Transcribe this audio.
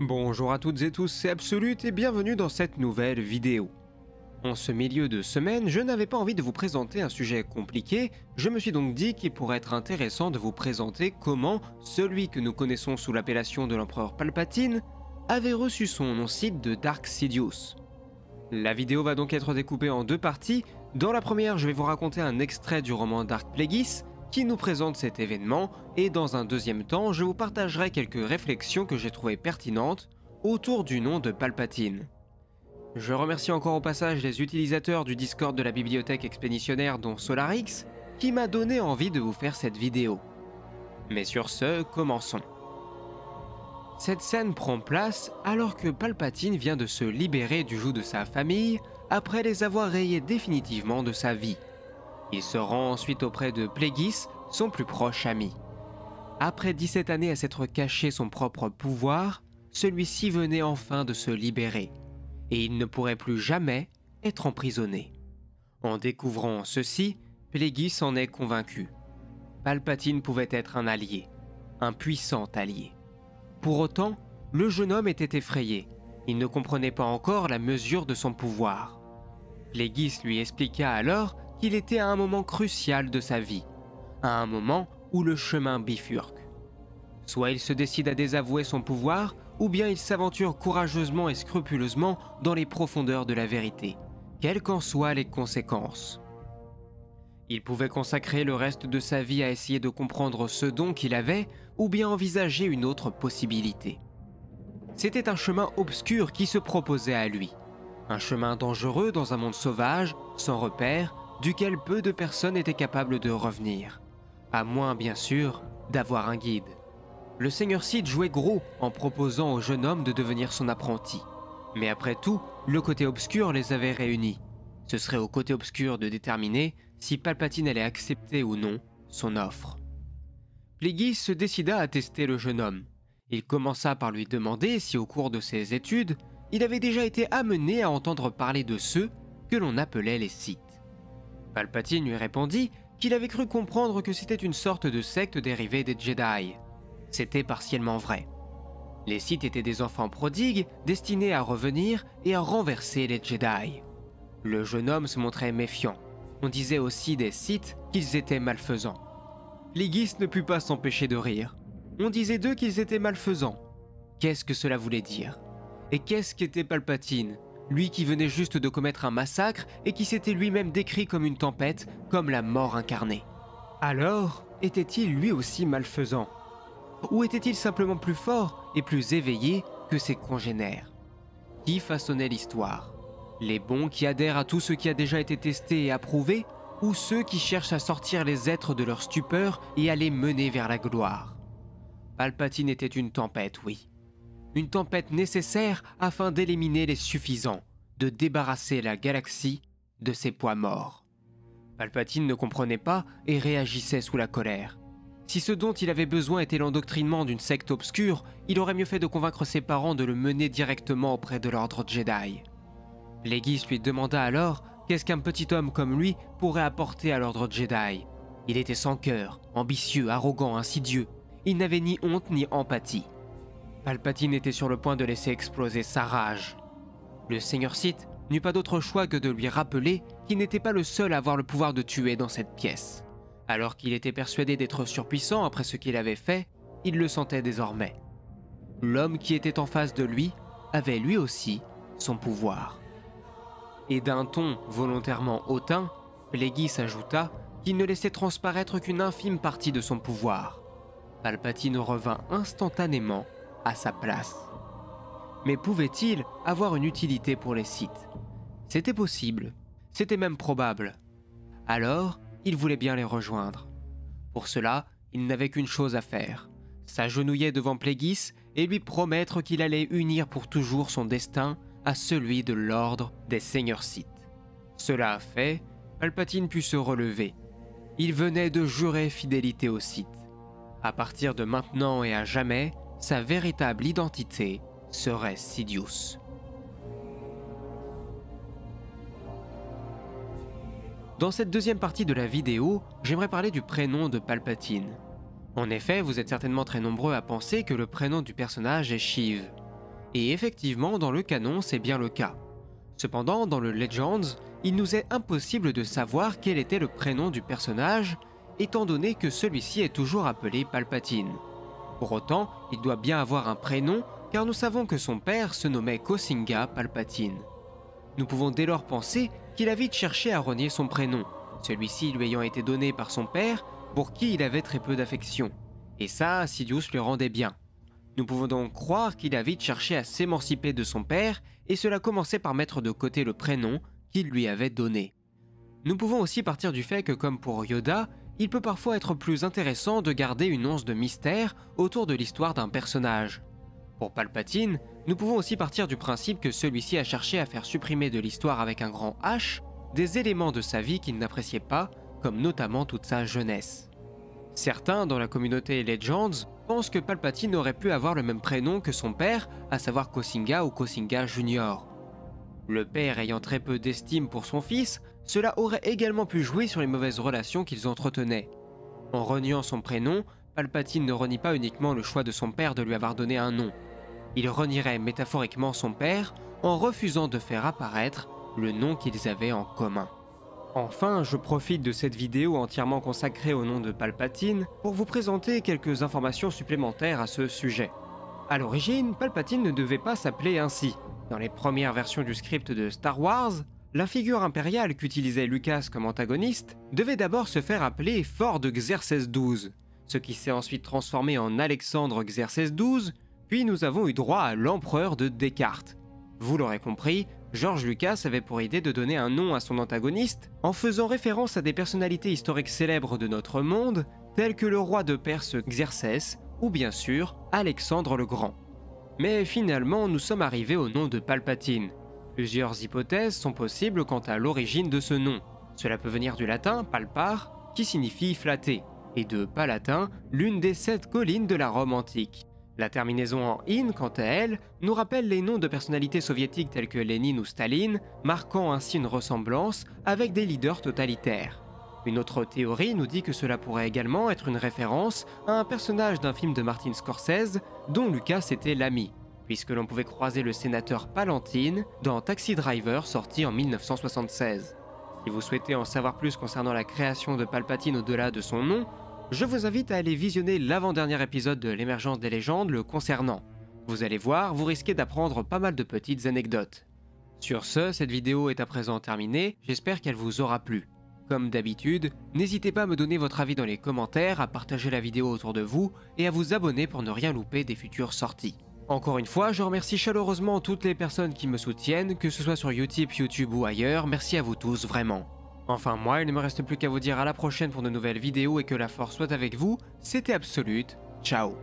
Bonjour à toutes et tous, c'est Absolute et bienvenue dans cette nouvelle vidéo. En ce milieu de semaine, je n'avais pas envie de vous présenter un sujet compliqué, je me suis donc dit qu'il pourrait être intéressant de vous présenter comment celui que nous connaissons sous l'appellation de l'empereur Palpatine avait reçu son nom Sith de Dark Sidious. La vidéo va donc être découpée en deux parties. Dans la première, je vais vous raconter un extrait du roman Dark Plagueis qui nous présente cet événement, et dans un deuxième temps, je vous partagerai quelques réflexions que j'ai trouvées pertinentes autour du nom de Palpatine. Je remercie encore au passage les utilisateurs du Discord de la bibliothèque expéditionnaire dont SolarX, qui m'a donné envie de vous faire cette vidéo. Mais sur ce, commençons. Cette scène prend place alors que Palpatine vient de se libérer du joug de sa famille après les avoir rayés définitivement de sa vie. Il se rend ensuite auprès de Plagueis, son plus proche ami. Après 17 années à s'être caché son propre pouvoir, celui-ci venait enfin de se libérer, et il ne pourrait plus jamais être emprisonné. En découvrant ceci, Plagueis en est convaincu. Palpatine pouvait être un allié, un puissant allié. Pour autant, le jeune homme était effrayé. Il ne comprenait pas encore la mesure de son pouvoir. Plagueis lui expliqua alors qu'il était à un moment crucial de sa vie, à un moment où le chemin bifurque. Soit il se décide à désavouer son pouvoir, ou bien il s'aventure courageusement et scrupuleusement dans les profondeurs de la vérité, quelles qu'en soient les conséquences. Il pouvait consacrer le reste de sa vie à essayer de comprendre ce don qu'il avait, ou bien envisager une autre possibilité. C'était un chemin obscur qui se proposait à lui, un chemin dangereux dans un monde sauvage, sans repères, duquel peu de personnes étaient capables de revenir, à moins bien sûr d'avoir un guide. Le Seigneur Sith jouait gros en proposant au jeune homme de devenir son apprenti. Mais après tout, le côté obscur les avait réunis. Ce serait au côté obscur de déterminer si Palpatine allait accepter ou non son offre. Plagueis se décida à tester le jeune homme. Il commença par lui demander si au cours de ses études, il avait déjà été amené à entendre parler de ceux que l'on appelait les Sith. Palpatine lui répondit qu'il avait cru comprendre que c'était une sorte de secte dérivée des Jedi. C'était partiellement vrai. Les Sith étaient des enfants prodigues destinés à revenir et à renverser les Jedi. Le jeune homme se montrait méfiant. On disait aussi des Sith qu'ils étaient malfaisants. Plagueis ne put pas s'empêcher de rire. On disait d'eux qu'ils étaient malfaisants. Qu'est-ce que cela voulait dire? Et qu'est-ce qu'était Palpatine, lui qui venait juste de commettre un massacre et qui s'était lui-même décrit comme une tempête, comme la mort incarnée? Alors, était-il lui aussi malfaisant? Ou était-il simplement plus fort et plus éveillé que ses congénères? Qui façonnait l'histoire? Les bons qui adhèrent à tout ce qui a déjà été testé et approuvé, ou ceux qui cherchent à sortir les êtres de leur stupeur et à les mener vers la gloire? Palpatine était une tempête, oui. Une tempête nécessaire afin d'éliminer les suffisants, de débarrasser la galaxie de ses poids morts. Palpatine ne comprenait pas et réagissait sous la colère. Si ce dont il avait besoin était l'endoctrinement d'une secte obscure, il aurait mieux fait de convaincre ses parents de le mener directement auprès de l'ordre Jedi. Plagueis lui demanda alors qu'est-ce qu'un petit homme comme lui pourrait apporter à l'ordre Jedi. Il était sans cœur, ambitieux, arrogant, insidieux. Il n'avait ni honte ni empathie. Palpatine était sur le point de laisser exploser sa rage. Le Seigneur Sith n'eut pas d'autre choix que de lui rappeler qu'il n'était pas le seul à avoir le pouvoir de tuer dans cette pièce. Alors qu'il était persuadé d'être surpuissant après ce qu'il avait fait, il le sentait désormais. L'homme qui était en face de lui avait lui aussi son pouvoir. Et d'un ton volontairement hautain, Plagueis ajouta qu'il ne laissait transparaître qu'une infime partie de son pouvoir. Palpatine revint instantanément à sa place. Mais pouvait-il avoir une utilité pour les Sith? C'était possible, c'était même probable. Alors, il voulait bien les rejoindre. Pour cela, il n'avait qu'une chose à faire, s'agenouiller devant Plagueis et lui promettre qu'il allait unir pour toujours son destin à celui de l'ordre des Seigneurs Sith. Cela fait, Palpatine put se relever. Il venait de jurer fidélité aux Sith. À partir de maintenant et à jamais, sa véritable identité serait Sidious. Dans cette deuxième partie de la vidéo, j'aimerais parler du prénom de Palpatine. En effet, vous êtes certainement très nombreux à penser que le prénom du personnage est Sheev. Et effectivement, dans le canon, c'est bien le cas. Cependant, dans le Legends, il nous est impossible de savoir quel était le prénom du personnage, étant donné que celui-ci est toujours appelé Palpatine. Pour autant, il doit bien avoir un prénom, car nous savons que son père se nommait Kosinga Palpatine. Nous pouvons dès lors penser qu'il a vite cherché à renier son prénom, celui-ci lui ayant été donné par son père, pour qui il avait très peu d'affection. Et ça, Sidious le rendait bien. Nous pouvons donc croire qu'il a vite cherché à s'émanciper de son père, et cela commençait par mettre de côté le prénom qu'il lui avait donné. Nous pouvons aussi partir du fait que, comme pour Yoda, il peut parfois être plus intéressant de garder une once de mystère autour de l'histoire d'un personnage. Pour Palpatine, nous pouvons aussi partir du principe que celui-ci a cherché à faire supprimer de l'histoire avec un grand H des éléments de sa vie qu'il n'appréciait pas, comme notamment toute sa jeunesse. Certains dans la communauté Legends pensent que Palpatine aurait pu avoir le même prénom que son père, à savoir Kosinga ou Kosinga Junior. Le père ayant très peu d'estime pour son fils, cela aurait également pu jouer sur les mauvaises relations qu'ils entretenaient. En reniant son prénom, Palpatine ne renie pas uniquement le choix de son père de lui avoir donné un nom. Il renierait métaphoriquement son père en refusant de faire apparaître le nom qu'ils avaient en commun. Enfin, je profite de cette vidéo entièrement consacrée au nom de Palpatine pour vous présenter quelques informations supplémentaires à ce sujet. A l'origine, Palpatine ne devait pas s'appeler ainsi. Dans les premières versions du script de Star Wars, la figure impériale qu'utilisait Lucas comme antagoniste devait d'abord se faire appeler Ford Xerxes XII, ce qui s'est ensuite transformé en Alexandre Xerxes XII, puis nous avons eu droit à l'empereur de Descartes. Vous l'aurez compris, George Lucas avait pour idée de donner un nom à son antagoniste en faisant référence à des personnalités historiques célèbres de notre monde, tels que le roi de Perse Xerxès ou bien sûr Alexandre le Grand. Mais finalement, nous sommes arrivés au nom de Palpatine. Plusieurs hypothèses sont possibles quant à l'origine de ce nom. Cela peut venir du latin palpar, qui signifie flatter, et de palatin, l'une des 7 collines de la Rome antique. La terminaison en in, quant à elle, nous rappelle les noms de personnalités soviétiques telles que Lénine ou Staline, marquant ainsi une ressemblance avec des leaders totalitaires. Une autre théorie nous dit que cela pourrait également être une référence à un personnage d'un film de Martin Scorsese dont Lucas était l'ami, puisque l'on pouvait croiser le sénateur Palantine dans Taxi Driver sorti en 1976. Si vous souhaitez en savoir plus concernant la création de Palpatine au-delà de son nom, je vous invite à aller visionner l'avant-dernier épisode de l'émergence des légendes le concernant. Vous allez voir, vous risquez d'apprendre pas mal de petites anecdotes. Sur ce, cette vidéo est à présent terminée, j'espère qu'elle vous aura plu. Comme d'habitude, n'hésitez pas à me donner votre avis dans les commentaires, à partager la vidéo autour de vous et à vous abonner pour ne rien louper des futures sorties. Encore une fois, je remercie chaleureusement toutes les personnes qui me soutiennent, que ce soit sur Utip, YouTube ou ailleurs, merci à vous tous vraiment. Enfin moi, il ne me reste plus qu'à vous dire à la prochaine pour de nouvelles vidéos et que la force soit avec vous, c'était Absolute, ciao.